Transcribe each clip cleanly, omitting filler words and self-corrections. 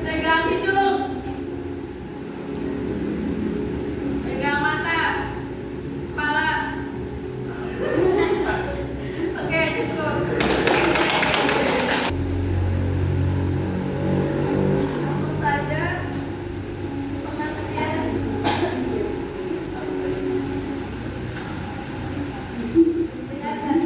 Pegang hidung, pegang mata, kepala. Oke, cukup. Langsung saja pengertian. Dengarkan.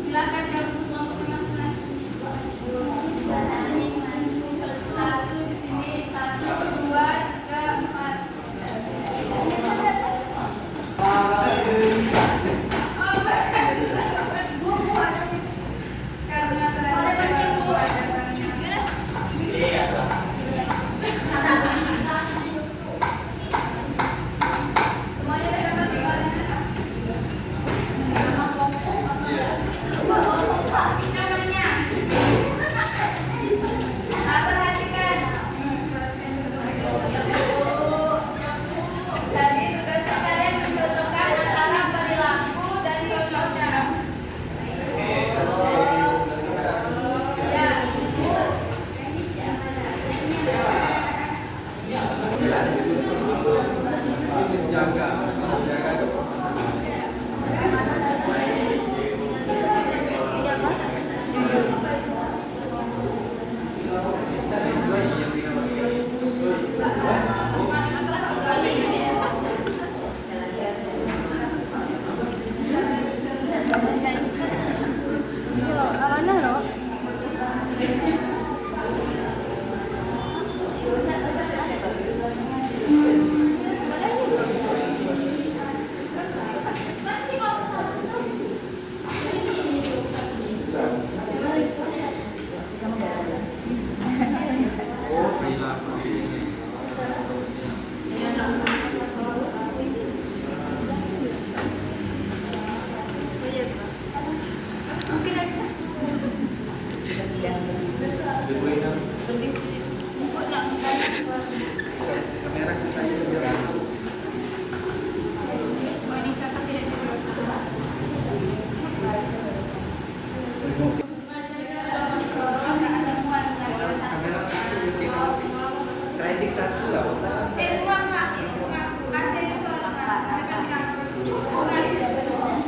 Silakan gabung kelompoknya masing-masing. Satu di sini, satu, dua, tiga, empat. Karena ada semuanya dapat tinggalnya. Nama kelompok maksudnya. Namanya. Perhatikan. Jadi tugasnya kalian mencocokkan antara perilaku dan contohnya.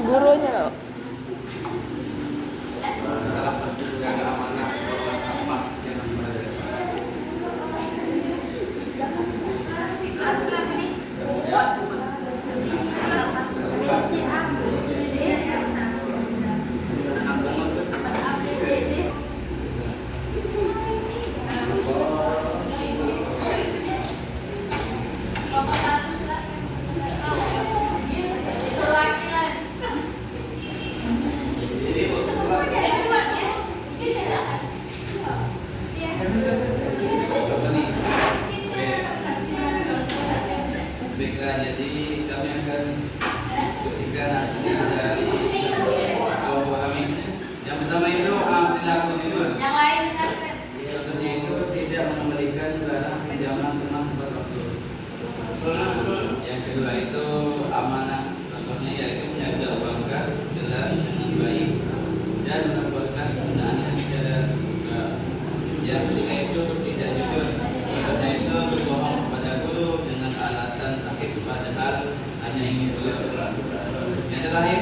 Gurunya loh. Baiklah, jadi kami akan diskusikan hasil dari kelompok kami. Yang pertama itu perilaku itu. Yang lain dengarkan. Contohnya itu tidak memberikan barang pinjaman teman tepat waktu. Yang kedua itu amanah. Contohnya yaitu menjaga uang kas jelas dengan baik dan melakukan penggunaannya secara terbuka. Yang ketiga itu tidak jujur. Contohnya itu berbohong kepada guru dengan alasan sakit padahal hanya ingin lulus. Yang terakhir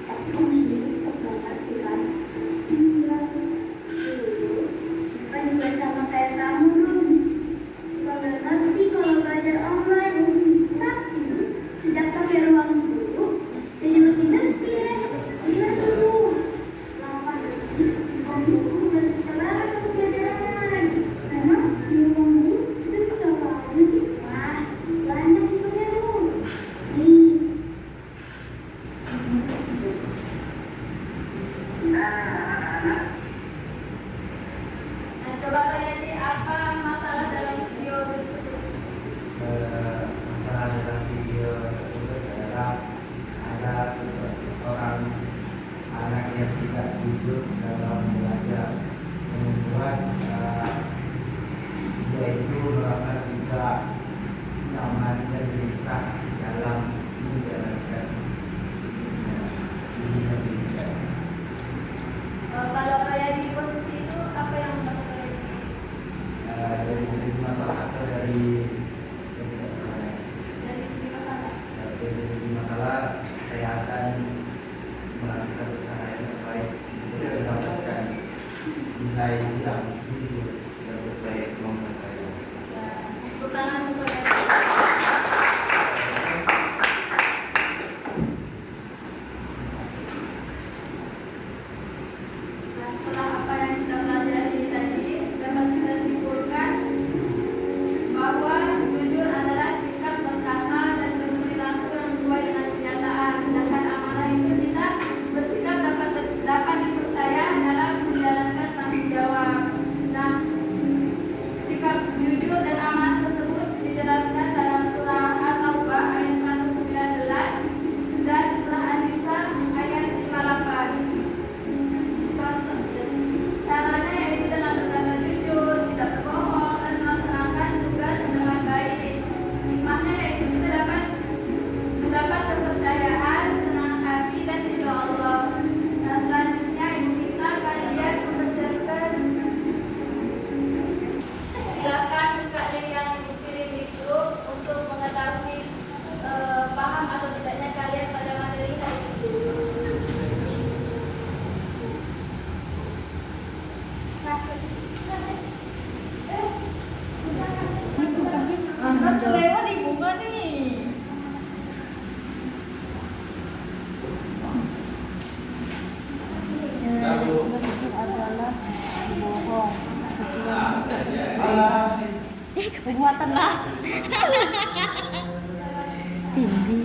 Tapi kamu sendiri tetap gak ngerti kan? Iya. Siva juga sama kayak kamu, Rum. Siva gak ngerti kalau belajar online. Tapi sejak pakai ruang guru, jadi lebih ngerti ya. Iya dulu. Selama ini, ruang guru udah bisa banget untuk belajar online. Memang di ruang guru kita bisa apa aja sih? Wah, banyak filmnya, Rum. Nih. Nah, coba Rayati, apa masalah dalam video tersebut? Masalah dalam video tersebut adalah ada seorang anak yang tidak jujur dalam belajar, membuat dia itu merasa tidak nyaman dan gelisah dalam menjalankan pendidikan. Kalau Rayati di posisi itu, apa yang membuat Rayati? Dari segi masalah atau dari Dari segi masalah. dari segi masalah, saya akan melakukan usaha yang terbaik untuk mendapatkan nilai yang jujur dan sesuai kemampuan saya. Ya, tepuk tangan untuk Rayati. Nah, setelah apa yang kita pelajari tadi, dapat kita simpulkan bahwa jujur adalah sikap berkata dan berperilaku yang sesuai dengan kenyataan. Sedangkan amanah itu kita bersikap dapat dipercaya dalam menjalankan tanggung jawab. Nah, sikap jujur dan amanah tersebut dijelaskan dalam surah At-Taubah ayat 119 dan surah An-Nisa ayat 58. Contoh, caranya yaitu dengan berkata jujur, tidak berbohong, dan melaksanakan tugas dengan baik. Hikmahnya yaitu kita dapat mendapat kepercayaan, tenang hati, dan ridho Allah. Nah, selanjutnya ibu kita kalian mengerjakan. Silakan buka link yang ibu kirim di grup untuk mengetahui paham atau tidaknya kalian pada materi hari itu. Lewat nih bunga nih. Yang jujur adalah bohong sesuai perbuatan lah. Cindy.